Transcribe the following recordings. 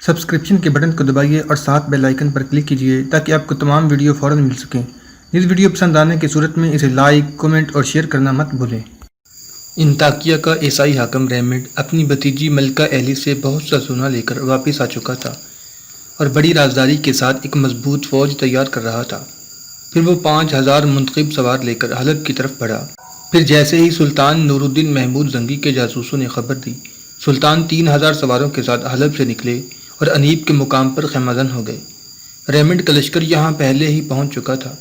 Subscription کے button کو دبائیے اور ساتھ بیل آئیکن پر کلک کیجیے تاکہ آپ کو تمام ویڈیو فوراً مل سکیں۔ اس ویڈیو پسند آنے کی صورت میں اسے لائک، کمنٹ اور شیئر کرنا مت بھولیں۔ انطاکیہ کا عیسائی حاکم ریمنڈ اپنی بھتیجی ملکہ ایلیس سے بہت سا سونا لے کر واپس آ چکا تھا اور بڑی رازداری کے ساتھ ایک مضبوط فوج تیار کر رہا تھا۔ پھر وہ 5000 منتخب سوار لے کر حلب کی طرف بڑھا۔ پھر جیسے ہی سلطان نور الدین محمود زنگی کے جاسوسوں نے خبر دی، سلطان 3000 سواروں کے ساتھ حلب سے نکلے اور انیب کے مقام پر خیمہ زن ہو گئے۔ ریمنڈ کا لشکر یہاں پہلے ہی پہنچ چکا تھا۔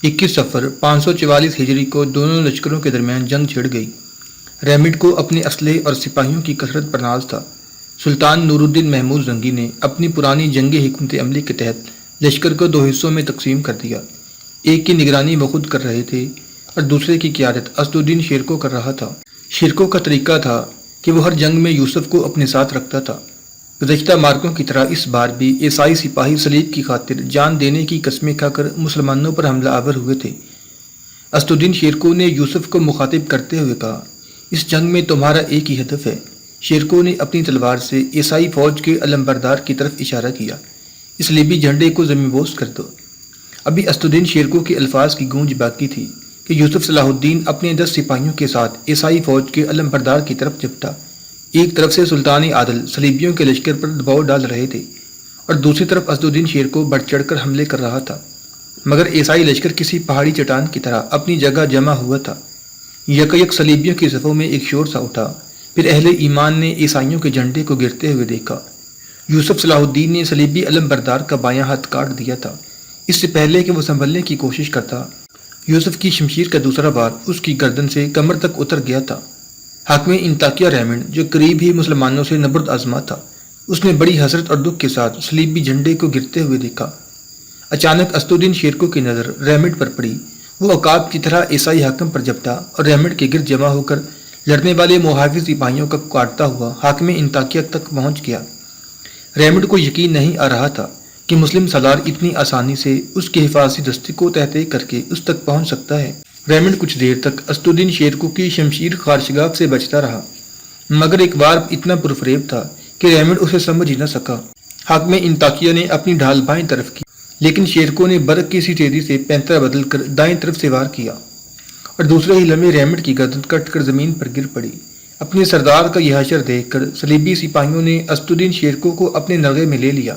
21 صفر 544 ہجری کو دونوں لشکروں کے درمیان جنگ چھڑ گئی۔ ریمنڈ کو اپنے اسلحے اور سپاہیوں کی کثرت پر ناز تھا۔ سلطان نور الدین محمود زنگی نے اپنی پرانی جنگی حکمت عملی کے تحت لشکر کو 2 حصوں میں تقسیم کر دیا۔ ایک کی نگرانی وہ خود کر رہے تھے اور دوسرے کی قیادت اسد الدین شیرکو کر رہا تھا۔ شیرکو کا طریقہ تھا کہ وہ ہر جنگ میں یوسف کو اپنے ساتھ رکھتا تھا۔ گزشتہ مارکوں کی طرح اس بار بھی عیسائی سپاہی صلیب کی خاطر جان دینے کی قسمیں کھا کر مسلمانوں پر حملہ آور ہوئے تھے۔ اسد الدین شیرکو نے یوسف کو مخاطب کرتے ہوئے کہا، اس جنگ میں تمہارا ایک ہی ہدف ہے۔ شیرکو نے اپنی تلوار سے عیسائی فوج کے علمبردار کی طرف اشارہ کیا، اس لیبی جھنڈے کو زمین بوس کر دو۔ ابھی اسد الدین شیرکو کے الفاظ کی گونج باقی تھی کہ یوسف صلاح الدین اپنے 10 سپاہیوں کے ساتھ عیسائی فوج کے علمبردار کی طرف جھپٹا۔ ایک طرف سے سلطان عادل صلیبیوں کے لشکر پر دباؤ ڈال رہے تھے اور دوسری طرف اسد الدین شیرکو بڑھ چڑھ کر حملے کر رہا تھا، مگر عیسائی لشکر کسی پہاڑی چٹان کی طرح اپنی جگہ جمع ہوا تھا۔ یک صلیبیوں کی صفوں میں ایک شور سا اٹھا، پھر اہل ایمان نے عیسائیوں کے جھنڈے کو گرتے ہوئے دیکھا۔ یوسف صلاح الدین نے صلیبی علمبردار کا بایاں ہاتھ کاٹ دیا تھا۔ اس سے پہلے کہ وہ سنبھلنے کی کوشش کرتا، یوسف کی شمشیر کا دوسرا بار اس کی گردن سے کمر تک اتر گیا تھا۔ حاکم انطاکیہ ریمنڈ جو قریب ہی مسلمانوں سے نبرد آزما تھا، اس نے بڑی حسرت اور دکھ کے ساتھ صلیبی جھنڈے کو گرتے ہوئے دیکھا۔ اچانک اسد الدین شیرکو کی نظر ریمنڈ پر پڑی۔ وہ عقاب کی طرح عیسائی حاکم پر جھپٹا اور ریمنڈ کے گرد جمع ہو کر لڑنے والے محافظ سپاہیوں کا کاٹتا ہوا حاکم انطاکیہ تک پہنچ گیا۔ ریمنڈ کو یقین نہیں آ رہا تھا کہ مسلم سالار اتنی آسانی سے اس کے حفاظتی دستے کو تحت کر کے اس تک پہنچ سکتا ہے۔ ریمنڈ کچھ دیر تک اسد الدین شیرکو کی شمشیر خارشگاہ سے بچتا رہا، مگر ایک بار اتنا پرفریب تھا کہ ریمنڈ اسے سمجھ ہی نہ سکا۔ حاکم انطاکیہ نے اپنی ڈھال بائیں طرف کی، لیکن شیرکو نے برق کی سی تیزی سے پینترا بدل کر دائیں طرف سے وار کیا اور دوسرے ہی لمحے ریمنڈ کی گردن کٹ کر زمین پر گر پڑی۔ اپنے سردار کا یہ حشر دیکھ کر صلیبی سپاہیوں نے اسد الدین شیرکو کو اپنے نرغے میں لے لیا۔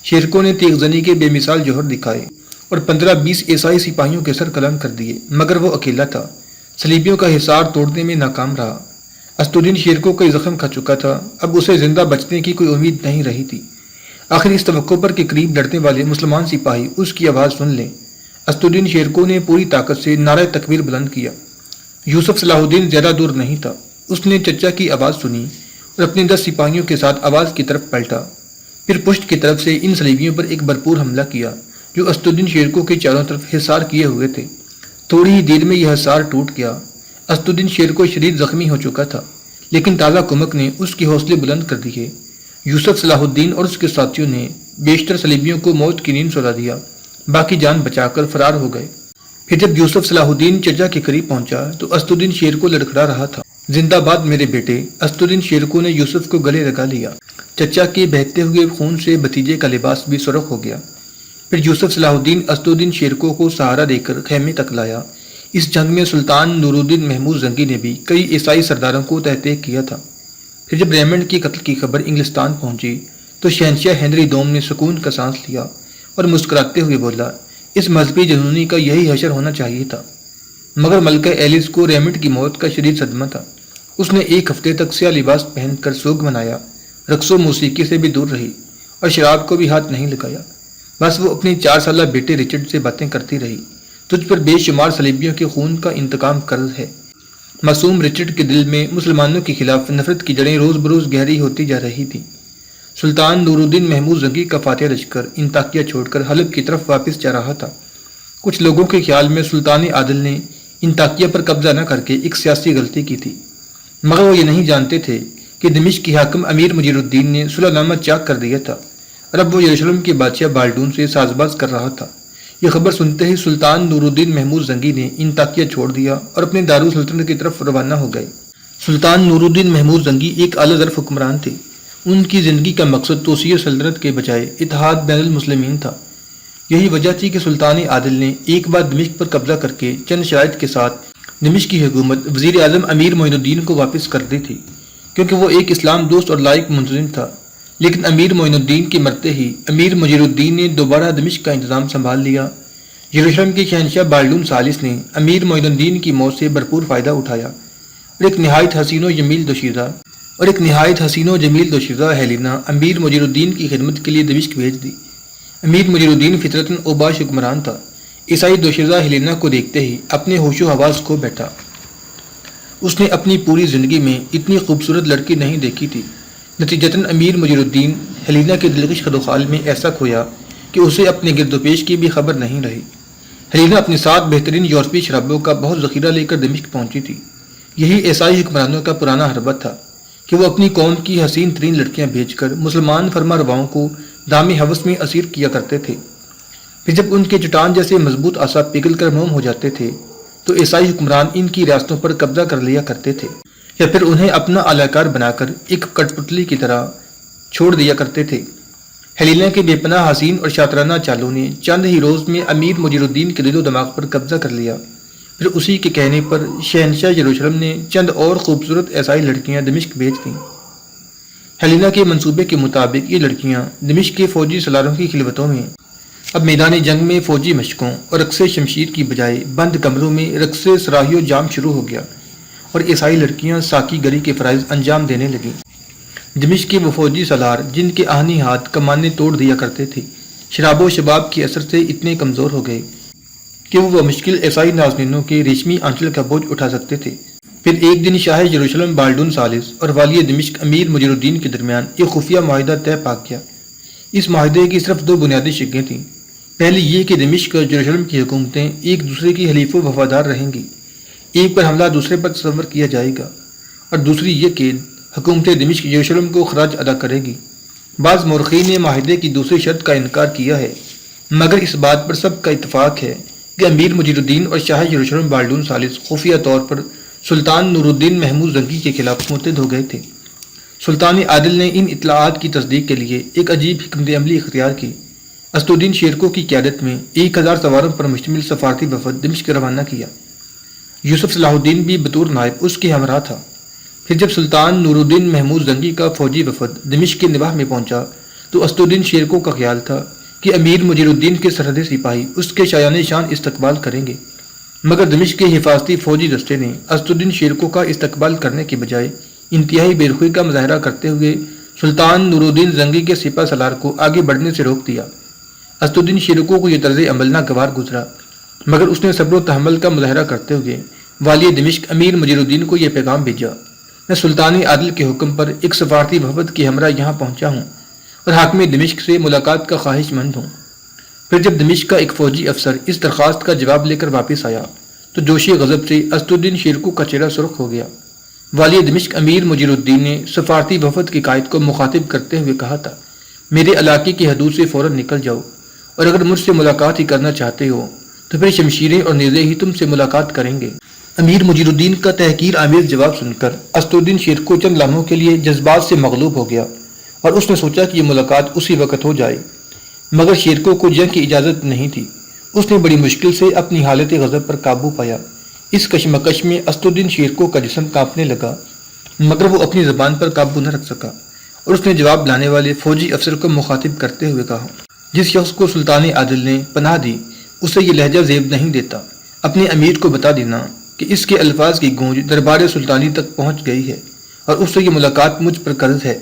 شیرکو نے تیغ زنی کے بے مثال جوہر دکھائے اور 15-20 عیسائی سپاہیوں کے سر قلم کر دیے، مگر وہ اکیلا تھا، صلیبیوں کا حصار توڑنے میں ناکام رہا۔ اسد الدین شیرکو کا زخم کھا چکا تھا، اب اسے زندہ بچنے کی کوئی امید نہیں رہی تھی۔ آخر اس توقع پر کہ قریب لڑنے والے مسلمان سپاہی اس کی آواز سن لیں، اسد الدین شیرکو نے پوری طاقت سے نعرہ تکبیر بلند کیا۔ یوسف صلاح الدین زیادہ دور نہیں تھا، اس نے چچا کی آواز سنی اور اپنے 10 سپاہیوں کے ساتھ آواز کی طرف پلٹا، پھر پشت کی طرف سے ان صلیبیوں پر ایک بھرپور حملہ کیا جو اسد الدین شیرکو کے چاروں طرف حصار کیے ہوئے تھے۔ تھوڑی ہی دیر میں یہ حصار ٹوٹ گیا۔ اسد الدین شیرکو شدید زخمی ہو چکا تھا، لیکن تازہ کمک نے اس کے حوصلے بلند کر دیے۔ یوسف صلاح الدین اور اس کے ساتھیوں نے بیشتر صلیبیوں کو موت کی نیند سلا دیا، باقی جان بچا کر فرار ہو گئے۔ پھر جب یوسف صلاح الدین چچا کے قریب پہنچا تو اسد الدین شیرکو لڑکھڑا رہا تھا۔ زندہ باد میرے بیٹے، اسد الدین شیرکو نے یوسف کو گلے لگا لیا۔ چچا کے بہتے ہوئے خون سے بھتیجے کا لباس بھی سرخ ہو گیا۔ پھر یوسف صلاح الدین اسد الدین شیرکو کو سہارا دے کر خیمے تک لایا۔ اس جنگ میں سلطان نور الدین محمود زنگی نے بھی کئی عیسائی سرداروں کو تحت کیا تھا۔ پھر جب ریمنڈ کے قتل کی خبر انگلستان پہنچی تو شہنشاہ ہنری دوم نے سکون کا سانس لیا اور مسکراتے ہوئے بولا، اس مذہبی جنونی کا یہی حشر ہونا چاہیے تھا۔ مگر ملکہ ایلس کو ریمنڈ کی موت کا شدید صدمہ تھا۔ اس نے 1 ہفتے تک سیاہ لباس پہن کر سوگ منایا، رقص و موسیقی سے بھی دور رہی اور شراب کو بھی ہاتھ نہیں لگایا۔ بس وہ اپنے 4 سالہ بیٹے رچرڈ سے باتیں کرتی رہی، تجھ پر بے شمار صلیبیوں کے خون کا انتقام قرض ہے۔ معصوم رچرڈ کے دل میں مسلمانوں کے خلاف نفرت کی جڑیں روز بروز گہری ہوتی جا رہی تھیں۔ سلطان نور الدین محمود زنگی کا فاتح لشکر انطاکیہ چھوڑ کر حلب کی طرف واپس جا رہا تھا۔ کچھ لوگوں کے خیال میں سلطان عادل نے انطاکیہ پر قبضہ نہ کر کے ایک سیاسی غلطی کی تھی، مگر وہ یہ نہیں جانتے تھے کہ دمشق کی حاکم امیر مجیر الدین نے صلح نامہ چاک کر دیا تھا اور اب وہ یروشلم کے بادشاہ بالڈون سے ساز باز کر رہا تھا۔ یہ خبر سنتے ہی سلطان نور الدین محمود زنگی نے انطاکیہ چھوڑ دیا اور اپنے دارالسلطنت کی طرف روانہ ہو گئے۔ سلطان نور الدین محمود زنگی ایک اعلیٰ ظرف حکمران تھے۔ ان کی زندگی کا مقصد توسیع سلطنت کے بجائے اتحاد بین المسلمین تھا۔ یہی وجہ تھی کہ سلطان عادل نے ایک بار دمشق پر قبضہ کر کے چند شرائط کے ساتھ دمشق کی حکومت وزیر اعظم امیر معین الدین کو واپس کر دی تھی، کیونکہ وہ ایک اسلام دوست اور لائق منتظم تھا۔ لیکن امیر معین الدین کے مرتے ہی امیر مجیر الدین نے دوبارہ دمشق کا انتظام سنبھال لیا۔ یروشلم کے شہنشاہ بالڈون ثالث نے امیر معین الدین کی موت سے بھرپور فائدہ اٹھایا اور ایک نہایت حسین و جمیل دوشیزہ ہیلینا امیر مجیر الدین کی خدمت کے لیے دمشق بھیج دی۔ امیر مجیر الدین فطرتاً اوباش حکمران تھا۔ عیسائی دوشیزہ ہیلینا کو دیکھتے ہی اپنے ہوش و حواس کھو بیٹھا۔ اس نے اپنی پوری زندگی میں اتنی خوبصورت لڑکی نہیں دیکھی تھی۔ نتیجتاً امیر مجیر الدین ہیلینا کے دلکش خدوخال میں ایسا کھویا کہ اسے اپنے گرد و پیش کی بھی خبر نہیں رہی۔ ہیلینا اپنے ساتھ بہترین یورپی شرابوں کا بہت ذخیرہ لے کر دمشق پہنچی تھی۔ یہی عیسائی حکمرانوں کا پرانا حربت تھا کہ وہ اپنی قوم کی حسین ترین لڑکیاں بھیج کر مسلمان فرما رواؤں کو دام ہوس میں اسیر کیا کرتے تھے۔ پھر جب ان کے چٹان جیسے مضبوط اعصاب پگھل کر موم ہو جاتے تھے تو عیسائی حکمران ان کی ریاستوں پر قبضہ کر لیا کرتے تھے، یا پھر انہیں اپنا اعلی کار بنا کر ایک کٹ پتلی کی طرح چھوڑ دیا کرتے تھے۔ ہیلینا کے بے پناہ حسین اور شاطرانہ چالوں نے چند ہی روز میں امیر مجیر الدین کے دل و دماغ پر قبضہ کر لیا۔ پھر اسی کے کہنے پر شہنشاہ یروشلم نے چند اور خوبصورت عیسائی لڑکیاں دمشق بھیج دیں۔ ہیلینا کے منصوبے کے مطابق یہ لڑکیاں دمشق کے فوجی سالاروں کی خلوتوں میں اب میدان جنگ میں فوجی مشقوں اور رقص شمشیر کی بجائے بند کمروں میں رقص سراہی و جام شروع ہو گیا اور عیسائی لڑکیاں ساکی گری کے فرائض انجام دینے لگیں۔ دمشق کے وہ فوجی سالار جن کے آہنی ہاتھ کمانیں توڑ دیا کرتے تھے، شراب و شباب کے اثر سے اتنے کمزور ہو گئے کہ وہ مشکل عیسائی نازنینوں کے ریشمی آنچل کا بوجھ اٹھا سکتے تھے۔ پھر ایک دن شاہ یروشلم بالڈون ثالث اور والی دمشق امیر مجیر الدین کے درمیان ایک خفیہ معاہدہ طے پا گیا۔ اس معاہدے کی صرف دو بنیادی شقیں تھیں۔ پہلی یہ کہ دمشق اور یروشلم کی حکومتیں ایک دوسرے کی حلیف و وفادار رہیں گی، ایک پر حملہ دوسرے پر تصور کیا جائے گا، اور دوسری یہ کہ حکومت دمشق یروشلم کو خراج ادا کرے گی۔ بعض مورخین نے معاہدے کی دوسری شرط کا انکار کیا ہے، مگر اس بات پر سب کا اتفاق ہے کہ امیر مجیر الدین اور شاہ یروشلم بالڈون ثالث خفیہ طور پر سلطان نور الدین محمود زنگی کے خلاف متحد ہو گئے تھے۔ سلطان عادل نے ان اطلاعات کی تصدیق کے لیے ایک عجیب حکمت عملی اختیار کی۔ اسدالدین شیرکو کی قیادت میں 1000 سواروں پر مشتمل سفارتی وفد دمشق روانہ کیا۔ یوسف صلاح الدین بھی بطور نائب اس کے ہمراہ تھا۔ پھر جب سلطان نور الدین محمود زنگی کا فوجی وفد دمشق کے نواح میں پہنچا تو اسدالدین شیرکو کا خیال تھا کہ امیر مجیر الدین کے سرحدی سپاہی اس کے شایان شان استقبال کریں گے، مگر دمشق کے حفاظتی فوجی دستے نے اسدالدین شیرکو کا استقبال کرنے کے بجائے انتہائی بے رخی کا مظاہرہ کرتے ہوئے سلطان نور الدین زنگی کے سپہ سالار کو آگے بڑھنے سے روک دیا۔ اسدالدین شیرکو کو یہ طرز عمل ناگوار گزرا، مگر اس نے صبر و تحمل کا مظاہرہ کرتے ہوئے والی دمشق امیر مجیر الدین کو یہ پیغام بھیجا: میں سلطان عادل کے حکم پر ایک سفارتی وفد کے ہمراہ یہاں پہنچا ہوں اور حاکم دمشق سے ملاقات کا خواہش مند ہوں۔ پھر جب دمشق کا ایک فوجی افسر اس درخواست کا جواب لے کر واپس آیا تو جوشی غضب سے اسدالدین شیرکو کا چہرہ سرخ ہو گیا۔ والی دمشق امیر مجیر الدین نے سفارتی وفد کے قائد کو مخاطب کرتے ہوئے کہا تھا: میرے علاقے کی حدود سے فوراً نکل جاؤ، اور اگر مجھ سے ملاقات ہی کرنا چاہتے ہو تو پھر شمشیریں اور نیزے ہی تم سے ملاقات کریں گے۔ امیر مجیر الدین کا تحقیر آمیز جواب سن کر اسدالدین شیرکو چند لمحوں کے لیے جذبات سے مغلوب ہو گیا اور اس نے سوچا کہ یہ ملاقات اسی وقت ہو جائے، مگر شیرکو کو جنگ کی اجازت نہیں تھی۔ اس نے بڑی مشکل سے اپنی حالت غضب پر قابو پایا۔ اس کشمکش میں اسدالدین شیرکو کا جسم کانپنے لگا، مگر وہ اپنی زبان پر قابو نہ رکھ سکا اور اس نے جواب لانے والے فوجی افسر کو مخاطب کرتے ہوئے کہا: جس شخص کو سلطان عادل نے پناہ دی اسے یہ لہجہ زیب نہیں دیتا۔ اپنے امیر کو بتا دینا کہ اس کے الفاظ کی گونج دربار سلطانی تک پہنچ گئی ہے اور اس سے یہ ملاقات مجھ پر قرض ہے،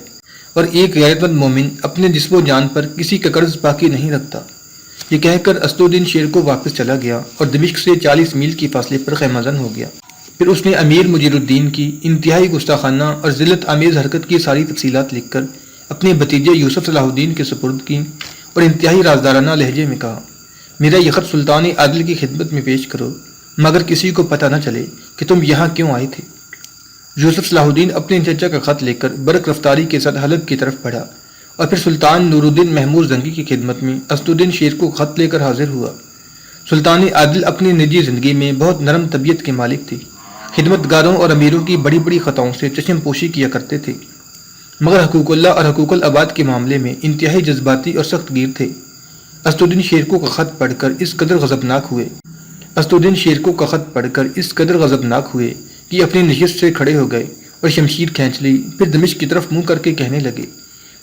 اور ایک غیرت مند مومن اپنے جسم و جان پر کسی کا قرض باقی نہیں رکھتا۔ یہ کہہ کر اسدالدین شیرکو واپس چلا گیا اور دمشق سے 40 میل کی فاصلے پر خیمہ زن ہو گیا۔ پھر اس نے امیر مجیر الدین کی انتہائی گستاخانہ اور ذلت آمیز حرکت کی ساری تفصیلات لکھ کر اپنے بھتیجے یوسف صلاح الدین کے سپرد کی اور انتہائی رازدارانہ لہجے میں کہا: میرا یہ خط سلطان عادل کی خدمت میں پیش کرو، مگر کسی کو پتہ نہ چلے کہ تم یہاں کیوں آئے تھے۔ یوسف صلاح الدین اپنے چچا کا خط لے کر برق رفتاری کے ساتھ حلب کی طرف بڑھا اور پھر سلطان نور الدین محمود زنگی کی خدمت میں اسدالدین شیرکو خط لے کر حاضر ہوا۔ سلطان عادل اپنی نجی زندگی میں بہت نرم طبیعت کے مالک تھے، خدمت گاروں اور امیروں کی بڑی بڑی خطاؤں سے چشم پوشی کیا کرتے تھے۔ مگر حقوق اللہ اور حقوق العباد کے معاملے میں انتہائی جذباتی اور سخت گیر تھے۔ اسدالدین شیرکو کا خط پڑھ کر اس قدر غضبناک ہوئے کہ اپنی نشست سے کھڑے ہو گئے اور شمشیر کھینچ لی، پھر دمشق کی طرف منہ کر کے کہنے لگے،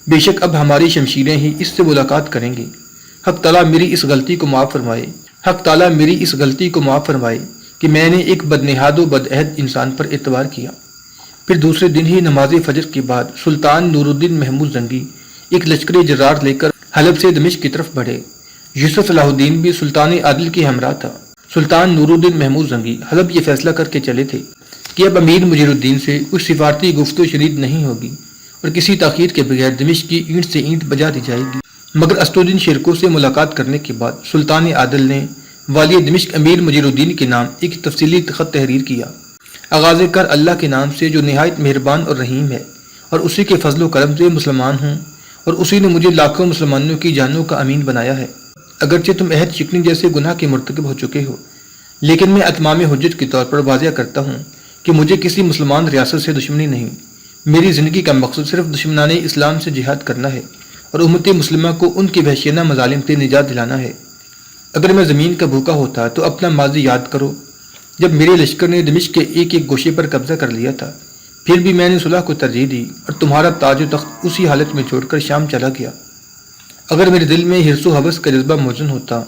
بے شک اب ہماری شمشیریں ہی اس سے ملاقات کریں گی۔ حق تعالیٰ میری اس غلطی کو معاف فرمائے کہ میں نے ایک بدنہاد و بدعہد انسان پر اعتبار کیا۔ پھر دوسرے دن ہی نماز فجر کے بعد سلطان نور الدین محمود زنگی ایک لشکر جرار لے کر حلب سے دمشق کی طرف بڑھے۔ یوسف صلاح الدین بھی سلطان عادل کے ہمراہ تھا۔ سلطان نور الدین محمود زنگی حلب یہ فیصلہ کر کے چلے تھے کہ اب امیر مجیر الدین سے کچھ سفارتی گفت و شنید نہیں ہوگی اور کسی تاخیر کے بغیر دمشق کی اینٹ سے اینٹ بجا دی جائے گی۔ مگر اسدالدین شیرکو سے ملاقات کرنے کے بعد سلطان عادل نے والی دمشق امیر مجیر الدین کے نام ایک تفصیلی خط تحریر کیا۔ آغاز کر اللہ کے نام سے جو نہایت مہربان اور رحیم ہے، اور اسی کے فضل و کرم سے مسلمان ہوں، اور اسی نے مجھے لاکھوں مسلمانوں کی جانوں کا امین بنایا ہے۔ اگرچہ تم عہد شکنی جیسے گناہ کے مرتکب ہو چکے ہو، لیکن میں اتمام حجت کے طور پر واضح کرتا ہوں کہ مجھے کسی مسلمان ریاست سے دشمنی نہیں۔ میری زندگی کا مقصد صرف دشمنان اسلام سے جہاد کرنا ہے اور امت مسلمہ کو ان کی وحشیانہ مظالم سے نجات دلانا ہے۔ اگر میں زمین کا بھوکا ہوتا تو اپنا ماضی یاد کرو، جب میرے لشکر نے دمشق کے ایک ایک گوشے پر قبضہ کر لیا تھا، پھر بھی میں نے صلح کو ترجیح دی اور تمہارا تاج و تخت اسی حالت میں چھوڑ کر شام چلا گیا۔ اگر میرے دل میں حرص و حوث کا جذبہ موزون ہوتا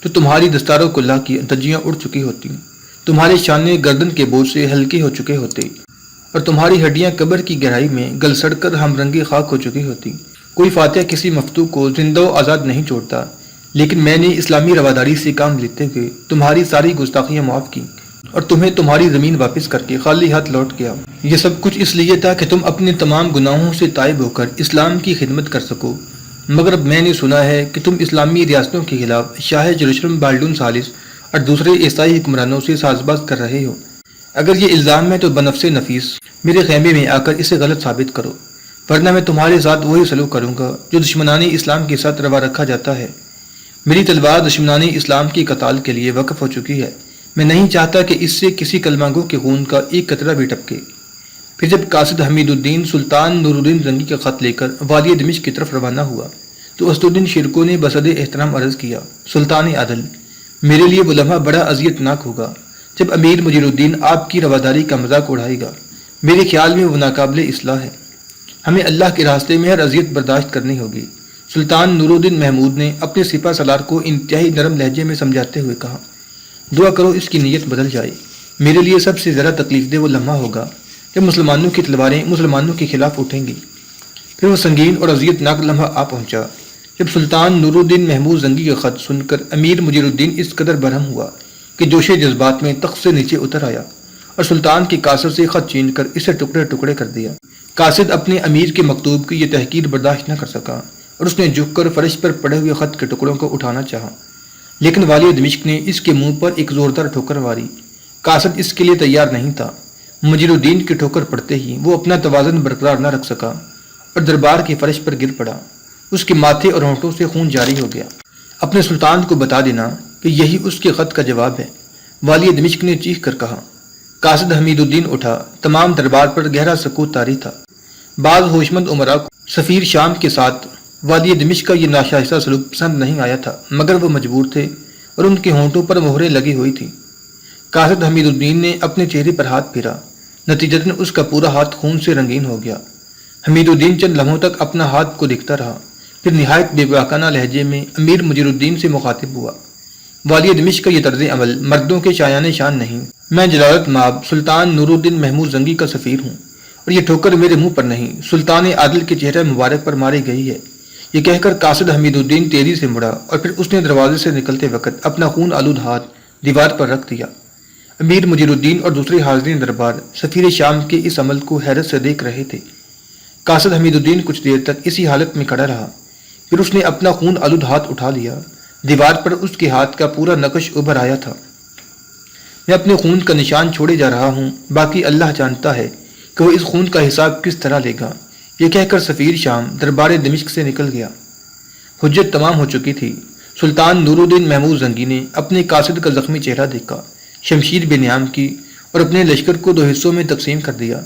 تو تمہاری دستار و کلہ کی دجیاں اڑ چکی ہوتی، تمہارے شانے گردن کے بوجھ سے ہلکے ہو چکے ہوتے اور تمہاری ہڈیاں قبر کی گہرائی میں گل سڑ کر ہم رنگی خاک ہو چکی ہوتی۔ کوئی فاتح کسی مفتو کو زندہ و آزاد نہیں چھوڑتا، لیکن میں نے اسلامی رواداری سے کام لیتے ہوئے تمہاری ساری گستاخیاں معاف کی اور تمہیں تمہاری زمین واپس کر کے خالی ہاتھ لوٹ گیا۔ یہ سب کچھ اس لیے تھا کہ تم اپنے تمام گناہوں سے تائب ہو کر اسلام کی خدمت کر سکو۔ مگر اب میں نے سنا ہے کہ تم اسلامی ریاستوں کے خلاف شاہ جروسلم بالڈون ثالث اور دوسرے عیسائی حکمرانوں سے ساز باز کر رہے ہو۔ اگر یہ الزام ہے تو بنفس نفیس میرے خیمے میں آ کر اسے غلط ثابت کرو، ورنہ میں تمہارے ساتھ وہی سلوک کروں گا جو دشمنان اسلام کے ساتھ روا رکھا جاتا ہے۔ میری تلوار دشمنان اسلام کی قتال کے لیے وقف ہو چکی ہے۔ میں نہیں چاہتا کہ اس سے کسی کلمہ گو کے خون کا ایک قطرہ بھی ٹپکے۔ پھر جب قاصد حمید الدین سلطان نور الدین زنگی کا خط لے کر والی دمشق کی طرف روانہ ہوا تو اسدالدین شیرکو نے بصد احترام عرض کیا، سلطان عادل، میرے لیے وہ لمحہ بڑا اذیت ناک ہوگا جب امیر مجیر الدین آپ کی رواداری کا مذاق اڑائے گا۔ میرے خیال میں وہ ناقابل اصلاح ہے۔ ہمیں اللہ کے راستے میں ہر اذیت برداشت کرنی ہوگی۔ سلطان نور الدین محمود نے اپنے سپہ سالار کو انتہائی نرم لہجے میں سمجھاتے ہوئے کہا، دعا کرو اس کی نیت بدل جائے۔ میرے لیے سب سے زیادہ تکلیف دہ وہ لمحہ ہوگا جب مسلمانوں کی تلواریں مسلمانوں کے خلاف اٹھیں گی۔ پھر وہ سنگین اور اذیت ناک لمحہ آ پہنچا جب سلطان نور الدین محمود زنگی کا خط سن کر امیر مجیر الدین اس قدر برہم ہوا کہ جوش جذبات میں تخت سے نیچے اتر آیا اور سلطان کی قاصد سے خط چھین کر اسے ٹکڑے ٹکڑے کر دیا۔ قاصد اپنے امیر کے مکتوب کی یہ تحقیر برداشت نہ کر سکا اور اس نے جھک کر فرش پر پڑے ہوئے خط کے ٹکڑوں کو اٹھانا چاہا، لیکن والی دمشق نے اس کے منہ پر ایک زوردار ٹھوکر ماری۔ قاصد اس کے لیے تیار نہیں تھا۔ مجیر الدین کی ٹھوکر پڑتے ہی وہ اپنا توازن برقرار نہ رکھ سکا اور دربار کے فرش پر گر پڑا۔ اس کے ماتھے اور ہونٹوں سے خون جاری ہو گیا۔ اپنے سلطان کو بتا دینا کہ یہی اس کے خط کا جواب ہے، والی دمشق نے چیخ کر کہا۔ قاصد حمید الدین اٹھا۔ تمام دربار پر گہرا سکوت طاری تھا۔ بعض ہوشمند امراء کو سفیر شام کے ساتھ والی دمشق کا یہ ناشائستہ سلوک پسند نہیں آیا تھا، مگر وہ مجبور تھے اور ان کے ہونٹوں پر مہریں لگی ہوئی تھی۔ قاصد حمید الدین نے اپنے چہرے پر ہاتھ پھیرا، نتیجتاً اس کا پورا ہاتھ خون سے رنگین ہو گیا۔ حمید الدین چند لمحوں تک اپنا ہاتھ کو دیکھتا رہا، پھر نہایت بے باکانہ لہجے میں امیر مجیر الدین سے مخاطب ہوا، والی دمشق کا یہ طرز عمل مردوں کے شایان شان نہیں۔ میں جلالت مآب سلطان نور الدین محمود زنگی کا سفیر ہوں اور یہ ٹھوکر میرے منہ پر نہیں، سلطان عادل کے چہرہ مبارک پر ماری گئی ہے۔ یہ کہہ کر قاصد حمید الدین تیزی سے مڑا اور پھر اس نے دروازے سے نکلتے وقت اپنا خون آلود ہاتھ دیوار پر رکھ دیا۔ امیر مجیر الدین اور دوسرے حاضرین دربار سفیر شام کے اس عمل کو حیرت سے دیکھ رہے تھے۔ قاصد حمید الدین کچھ دیر تک اسی حالت میں کھڑا رہا، پھر اس نے اپنا خون آلود ہاتھ اٹھا لیا۔ دیوار پر اس کے ہاتھ کا پورا نقش ابھر آیا تھا۔ میں اپنے خون کا نشان چھوڑے جا رہا ہوں، باقی اللہ جانتا ہے کہ وہ اس خون کا حساب کس طرح لے گا۔ یہ کہہ کر سفیر شام دربار دمشق سے نکل گیا۔ حجت تمام ہو چکی تھی۔ سلطان نور الدین محمود زنگی نے اپنے قاصد کا زخمی چہرہ دیکھا، شمشیر بے نیام کی اور اپنے لشکر کو دو حصوں میں تقسیم کر دیا۔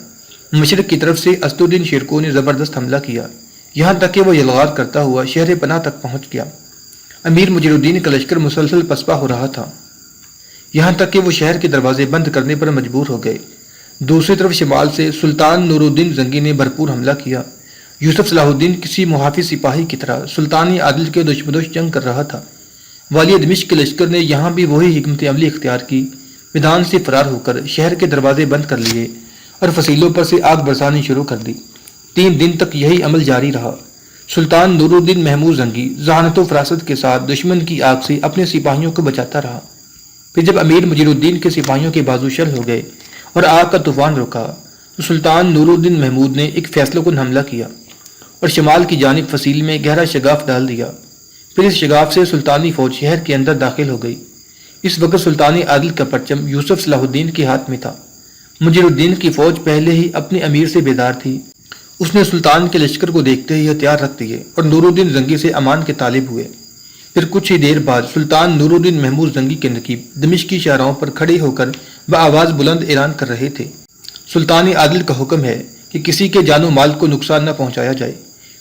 مشرق کی طرف سے اسد الدین شیرکو نے زبردست حملہ کیا، یہاں تک کہ وہ یلغار کرتا ہوا شہر پناہ تک پہنچ گیا۔ امیر مجیر الدین کا لشکر مسلسل پسپا ہو رہا تھا، یہاں تک کہ وہ شہر کے دروازے بند کرنے پر مجبور ہو گئے۔ دوسری طرف شمال سے سلطان نور الدین زنگی نے بھرپور حملہ کیا۔ یوسف صلاح الدین کسی محافظ سپاہی کی طرح سلطان عادل کے دشمدوش جنگ کر رہا تھا۔ والی دمشق کے لشکر نے یہاں بھی وہی حکمت عملی اختیار کی، میدان سے فرار ہو کر شہر کے دروازے بند کر لیے اور فصیلوں پر سے آگ برسانی شروع کر دی۔ 3 دن تک یہی عمل جاری رہا۔ سلطان نور الدین محمود زنگی ذہانت و فراست کے ساتھ دشمن کی آگ سے اپنے سپاہیوں کو بچاتا رہا۔ پھر جب امیر مجیر الدین کے سپاہیوں کے بازو شل ہو گئے اور آگ کا طوفان رکا تو سلطان نور الدین محمود نے ایک فیصلہ کن حملہ کیا اور شمال کی جانب فصیل میں گہرا شگاف ڈال دیا۔ پھر اس شگاف سے سلطانی فوج شہر کے اندر داخل ہو گئی۔ اس وقت سلطانی عادل کا پرچم یوسف صلاح الدین کے ہاتھ میں تھا۔ مجیر الدین کی فوج پہلے ہی اپنے امیر سے بیدار تھی۔ اس نے سلطان کے لشکر کو دیکھتے ہی ہتھیار رکھ دیے اور نور الدین زنگی سے امان کے طالب ہوئے۔ پھر کچھ ہی دیر بعد سلطان نور الدین محمود زنگی کے نقیب دمشقی شاہراہوں پر کھڑے ہو کر بآواز بلند اعلان کر رہے تھے، سلطان عادل کا حکم ہے کہ کسی کے جان و مال کو نقصان نہ پہنچایا جائے،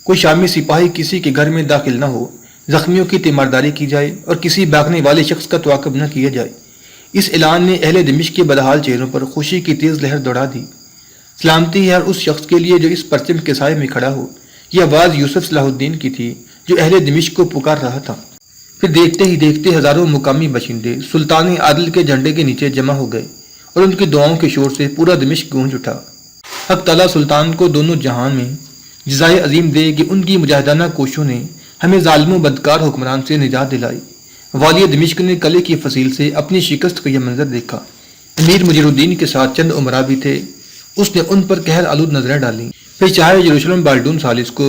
کوئی شامی سپاہی کسی کے گھر میں داخل نہ ہو، زخمیوں کی تیمارداری کی جائے اور کسی بھاگنے والے شخص کا تعاقب نہ کیا جائے۔ اس اعلان نے اہل دمشق کے بدحال چہروں پر خوشی کی تیز لہر دوڑا دی۔ سلامتی ہے ہر اس شخص کے لیے جو اس پرچم کے سائے میں کھڑا ہو۔ یہ آواز یوسف صلاح الدین کی تھی جو اہل دمشق کو پکار رہا تھا۔ پھر دیکھتے ہی دیکھتے ہزاروں مقامی باشندے سلطان عادل کے جھنڈے کے نیچے جمع ہو گئے اور ان کی دعاؤں کے شور سے پورا دمشق گونج اٹھا۔ حق تعالیٰ سلطان کو دونوں جہان میں جزائے عظیم دے کہ ان کی مجاہدانہ کوششوں نے ہمیں ظالم و بدکار حکمران سے نجات دلائی۔ والی دمشق نے قلعے کی فصیل سے اپنی شکست کا یہ منظر دیکھا۔ امیر مجیر الدین کے ساتھ چند امراء بھی تھے، اس نے ان پر قہر آلود نظریں ڈالیں۔ پھر شاہ یروشلم بالڈون ثالث کو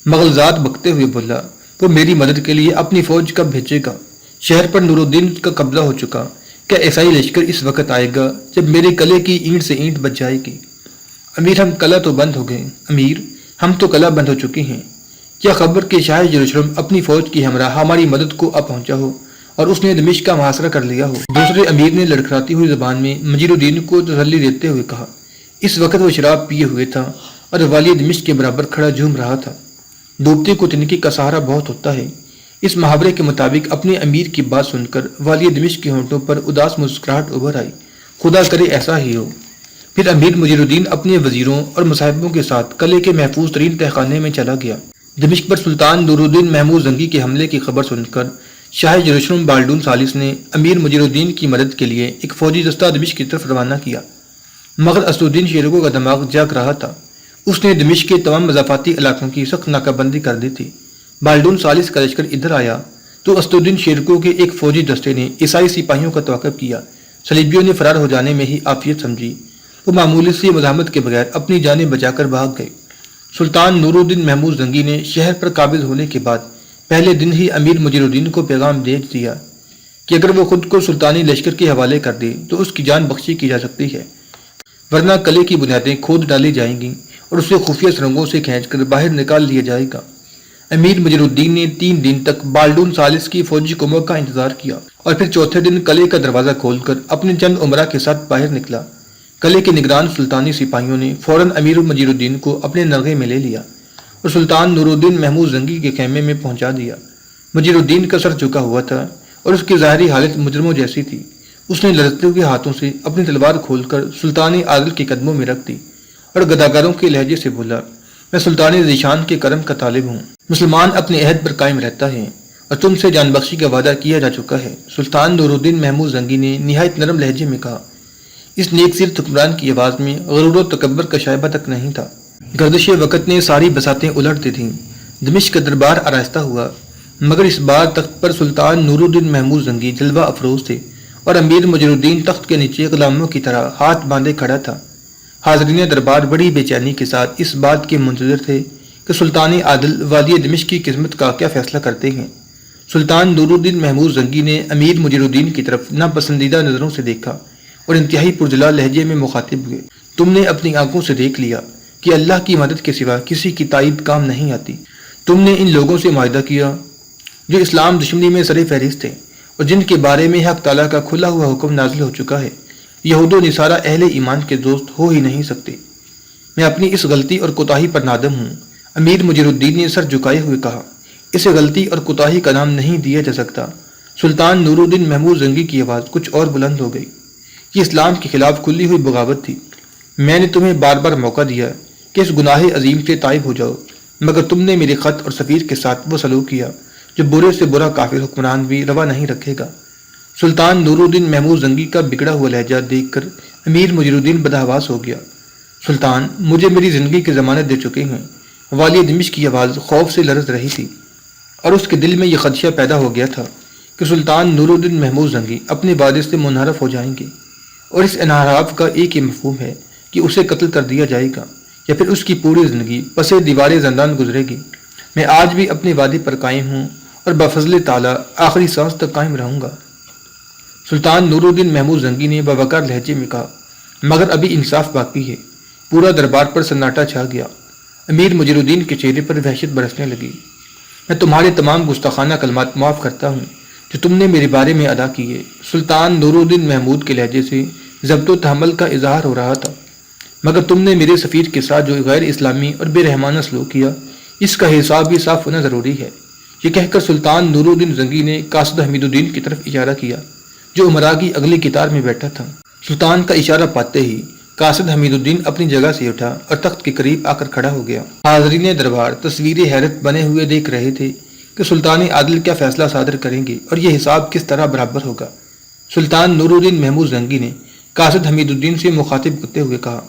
مغلزات بکتے ہوئے بولا، وہ میری مدد کے لیے اپنی فوج کب بھیجے گا؟ شہر پر نور الدین کا قبضہ ہو چکا، کیا عیسائی لشکر اس وقت آئے گا جب میرے قلعے کی اینٹ سے اینٹ بچ جائے گی؟ امیر ہم قلعہ تو بند ہو گئے، امیر ہم تو قلعہ بند ہو چکے ہیں، کیا خبر کہ شاہ یروشلم اپنی فوج کی ہمراہ ہماری مدد کو آ پہنچا ہو اور اس نے دمشق کا محاصرہ کر لیا ہو؟ دوسرے امیر نے لڑکھڑاتی ہوئی زبان میں مجیر الدین کو تسلی دیتے ہوئے کہا۔ اس وقت وہ شراب پیے ہوئے تھا اور والی دمشق کے برابر کھڑا جھوم رہا تھا۔ ڈوبتے کو تنکی کا سہارا بہت ہوتا ہے، اس محاورے کے مطابق اپنے امیر کی بات سن کر والی دمشق کے ہونٹوں پر اداس مسکراہٹ ابھر آئی۔ خدا کرے ایسا ہی ہو۔ پھر امیر مجیر الدین اپنے وزیروں اور مصاحبوں کے ساتھ قلعے کے محفوظ ترین تہخانے میں چلا گیا۔ دمشق پر سلطان نور الدین محمود زنگی کے حملے کی خبر سن کر شاہ یروشلم بالڈون ثالث نے امیر مجیر الدین کی مدد کے لیے ایک فوجی دستہ دمشق کی طرف روانہ کیا، مگر اسد الدین شیرکو کا دماغ جاگ رہا تھا۔ اس نے دمشق کے تمام مضافاتی علاقوں کی سخت ناکہ بندی کر دی تھی۔ بالڈون ثالث کا لشکر ادھر آیا تو اسد الدین شیرکو کے ایک فوجی دستے نے عیسائی سپاہیوں کا تعاقب کیا۔ صلیبیوں نے فرار ہو جانے میں ہی عافیت سمجھی، وہ معمولی سی مزاحمت کے بغیر اپنی جانیں بچا کر بھاگ گئے۔ سلطان نور الدین محمود زنگی نے شہر پر قابض ہونے کے بعد پہلے دن ہی امیر مجیر الدین کو پیغام بھیج دیا کہ اگر وہ خود کو سلطانی لشکر کے حوالے کر دے تو اس کی جان بخشی کی جا سکتی ہے، ورنہ قلعے کی بنیادیں کھود ڈالی جائیں گی اور اسے خفیہ سرنگوں سے کھینچ کر باہر نکال لیا جائے گا۔ امیر مجیر الدین نے 3 دن تک بالڈون ثالث کی فوجی قوموں کا انتظار کیا اور پھر چوتھے دن قلعے کا دروازہ کھول کر اپنے چند امراء کے ساتھ باہر نکلا۔ قلعے کے نگران سلطانی سپاہیوں نے فوراً امیر مجیر الدین کو اپنے نرغے میں لے لیا اور سلطان نور الدین محمود زنگی کے خیمے میں پہنچا دیا۔ مجیر الدین کا سر جھکا ہوا تھا اور اس کی ظاہری حالت مجرموں جیسی تھی۔ اس نے لرزتے ہوئے ہاتھوں سے اپنی تلوار کھول کر سلطان عادل کے قدموں میں رکھ دی اور گداگاروں کے لہجے سے بولا، میں سلطان ذیشان کے کرم کا طالب ہوں۔ مسلمان اپنے عہد پر قائم رہتا ہے اور تم سے جان بخشی کا وعدہ کیا جا چکا ہے، سلطان نور الدین محمود زنگی نے نہایت نرم لہجے میں کہا۔ اس نیک سیرت حکمران کی آواز میں غرور و تکبر کا شائبہ تک نہیں تھا۔ گردش وقت نے ساری بساتیں الٹ دی تھیں، دمشق کا دربار آراستہ ہوا، مگر اس بار تخت پر سلطان نور الدین محمود زنگی جلوہ افروز تھے اور امیر مجیر الدین تخت کے نیچے غلاموں کی طرح ہاتھ باندھے کھڑا تھا۔ حاضرین دربار بڑی بے چینی کے ساتھ اس بات کے منتظر تھے کہ سلطان عادل والی دمشق کی قسمت کا کیا فیصلہ کرتے ہیں۔ سلطان نور الدین محمود زنگی نے امیر مجیر الدین کی طرف ناپسندیدہ نظروں سے دیکھا اور انتہائی پرجلال لہجے میں مخاطب ہوئے، تم نے اپنی آنکھوں سے دیکھ لیا کہ اللہ کی مدد کے سوا کسی کی تائید کام نہیں آتی۔ تم نے ان لوگوں سے معاہدہ کیا جو اسلام دشمنی میں سر فہرست ہیں اور جن کے بارے میں حق تعالیٰ کا کھلا ہوا حکم نازل ہو چکا ہے، یہود و نصارہ اہل ایمان کے دوست ہو ہی نہیں سکتے۔ میں اپنی اس غلطی اور کوتاہی پر نادم ہوں۔ امیر مجیر الدین نے سر جھکائے ہوئے کہا، اسے غلطی اور کوتاہی کا نام نہیں دیا جا سکتا۔ سلطان نور الدین محمود زنگی کی آواز کچھ اور بلند ہو گئی۔ یہ اسلام کے خلاف کھلی ہوئی بغاوت تھی۔ میں نے تمہیں بار بار موقع دیا کہ اس گناہ عظیم سے تائب ہو جاؤ، مگر تم نے میرے خط اور سفیر کے ساتھ وہ سلوک کیا جو برے سے برا کافر حکمران بھی روا نہیں رکھے گا۔ سلطان نور الدین محمود زنگی کا بگڑا ہوا لہجہ دیکھ کر امیر مجیر الدین بدحواس ہو گیا۔ سلطان مجھے میری زندگی کی ضمانت دے چکے ہیں۔ والی دمشق کی آواز خوف سے لرز رہی تھی اور اس کے دل میں یہ خدشہ پیدا ہو گیا تھا کہ سلطان نور الدین محمود زنگی اپنے وعدے سے منحرف ہو جائیں گے، اور اس انحراف کا ایک ہی مفہوم ہے کہ اسے قتل کر دیا جائے گا یا پھر اس کی پوری زندگی پس دیوار زندان گزرے گی۔ میں آج بھی اپنے وعدے پر قائم ہوں اور بفضل تعالیٰ آخری سانس تک قائم رہوں گا۔ سلطان نور الدین محمود زنگی نے باوقار لہجے میں کہا، مگر ابھی انصاف باقی ہے۔ پورا دربار پر سناٹا چھا گیا۔ امیر مجیر الدین کے چہرے پر وحشت برسنے لگی۔ میں تمہارے تمام گستاخانہ کلمات معاف کرتا ہوں جو تم نے میرے بارے میں ادا کیے۔ سلطان نور الدین محمود کے لہجے سے ضبط و تحمل کا اظہار ہو رہا تھا، مگر تم نے میرے سفیر کے ساتھ جو غیر اسلامی اور بے رحمانہ سلوک کیا، اس کا حساب بھی صاف ہونا ضروری ہے۔ یہ کہہ کر سلطان نور الدین زنگی نے قاصد حمید الدین کی طرف اشارہ کیا جو امراء کی اگلی قطار میں بیٹھا تھا۔ سلطان کا اشارہ پاتے ہی قاصد حمید الدین اپنی جگہ سے اٹھا اور تخت کے قریب آ کر کھڑا ہو گیا۔ حاضرین دربار تصویر حیرت بنے ہوئے دیکھ رہے تھے کہ سلطان عادل کیا فیصلہ صادر کریں گے اور یہ حساب کس طرح برابر ہوگا۔ سلطان نور الدین محمود زنگی نے قاصد حمید الدین سے مخاطب کرتے ہوئے کہا،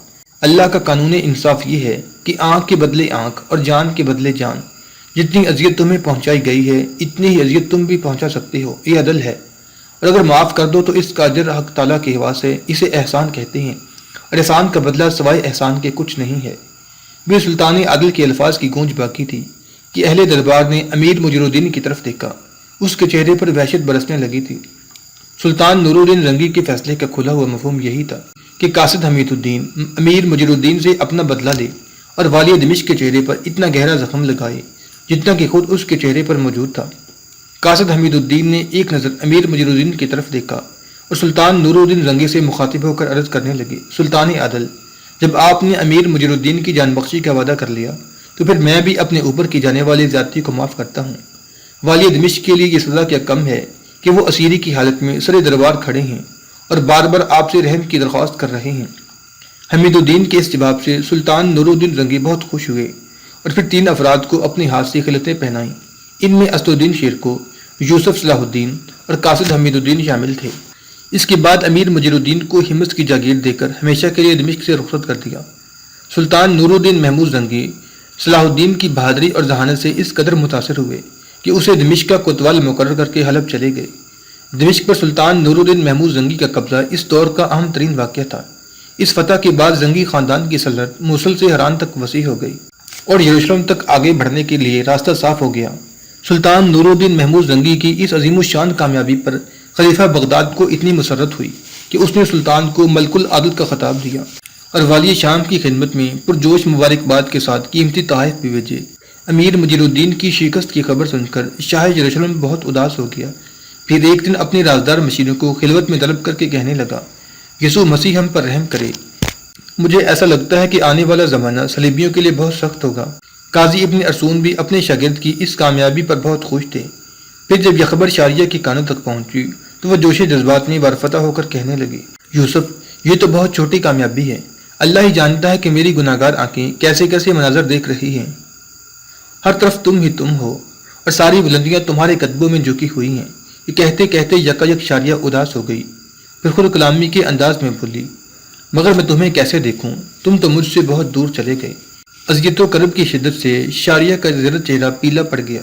اللہ کا قانون انصاف یہ ہے کہ آنکھ کے بدلے آنکھ اور جان کے بدلے جان۔ جتنی اذیت تمہیں پہنچائی گئی ہے اتنی ہی اذیت تم بھی پہنچا سکتے ہو، یہ عدل ہے، اور اگر معاف کر دو تو اس کا اجر حق تعالیٰ کے حوالے سے اسے احسان کہتے ہیں، اور احسان کا بدلہ سوائے احسان کے کچھ نہیں ہے۔ بھی سلطان عادل کے الفاظ کی گونج باقی تھی کہ اہل دربار نے امیر مجیر الدین کی طرف دیکھا۔ اس کے چہرے پر وحشت برسنے لگی تھی۔ سلطان نور الدین زنگی کے فیصلے کا کھلا ہوا مفہوم یہی تھا کہ قاصد حمید الدین امیر مجیر الدین سے اپنا بدلہ لے اور والی دمشق کے چہرے پر اتنا گہرا زخم لگائے جتنا کہ خود اس کے چہرے پر موجود تھا۔ قاصد حمید الدین نے ایک نظر امیر مجیر الدین کی طرف دیکھا اور سلطان نور الدین زنگی سے مخاطب ہو کر عرض کرنے لگے، سلطان عادل، جب آپ نے امیر مجیر الدین کی جان بخشی کا وعدہ کر لیا تو پھر میں بھی اپنے اوپر کی جانے والی زیادتی کو معاف کرتا ہوں۔ والی دمشق کے لیے یہ سزا کیا کم ہے کہ وہ اسیری کی حالت میں سر دربار کھڑے ہیں اور بار بار آپ سے رحم کی درخواست کر رہے ہیں۔ حمید الدین کے اس جواب سے سلطان نور الدین زنگی بہت خوش ہوئے اور پھر 3 افراد کو اپنے ہاتھ سے خلعتیں پہنائیں۔ ان میں اسد الدین شیر کو، یوسف صلاح الدین اور قاصد حمید الدین شامل تھے۔ اس کے بعد امیر مجیر الدین کو حمص کی جاگیر دے کر ہمیشہ کے لیے دمشق سے رخصت کر دیا۔ سلطان نور الدین محمود زنگی صلاح الدین کی بہادری اور ذہانت سے اس قدر متاثر ہوئے کہ اسے دمشق کا کوتوال مقرر کر کے حلب چلے گئے۔ دمشق پر سلطان نور الدین محمود زنگی کا قبضہ اس دور کا اہم ترین واقعہ تھا۔ اس فتح کے بعد زنگی خاندان کی سلطنت موصل سے حران تک وسیع ہو گئی اور یروشلم تک آگے بڑھنے کے لیے راستہ صاف ہو گیا۔ سلطان نور الدین محمود زنگی کی اس عظیم الشان کامیابی پر خلیفہ بغداد کو اتنی مسرت ہوئی کہ اس نے سلطان کو ملک العدل کا خطاب دیا اور والی شام کی خدمت میں پرجوش مبارکباد کے ساتھ قیمتی تحائف بھی بھیجے۔ امیر مجیر الدین کی شکست کی خبر سن کر شاہ یروشلم بہت اداس ہو گیا۔ پھر ایک دن اپنے رازدار مشیروں کو خلوت میں طلب کر کے کہنے لگا، یسوع مسیح ہم پر رحم کرے، مجھے ایسا لگتا ہے کہ آنے والا زمانہ صلیبیوں کے لیے بہت سخت ہوگا۔ قاضی ابن ارسون بھی اپنے شاگرد کی اس کامیابی پر بہت خوش تھے۔ پھر جب یہ خبر شاریہ کی کانوں تک پہنچی تو وہ جوش جذبات میں برفتہ ہو کر کہنے لگے، یوسف یہ تو بہت چھوٹی کامیابی ہے، اللہ ہی جانتا ہے کہ میری گناہگار آنکھیں کیسے کیسے مناظر دیکھ رہی ہیں۔ ہر طرف تم ہی تم ہو اور ساری بلندیاں تمہارے قدموں میں جھکی ہوئی ہیں۔ یہ کہتے کہتے یکا یک شاریہ اداس ہو گئی، پھر خود کلامی کے انداز میں بولی، مگر میں تمہیں کیسے دیکھوں، تم تو مجھ سے بہت دور چلے گئے۔ اذیت و کرب کی شدت سے شاریہ کا زرد چہرہ پیلا پڑ گیا۔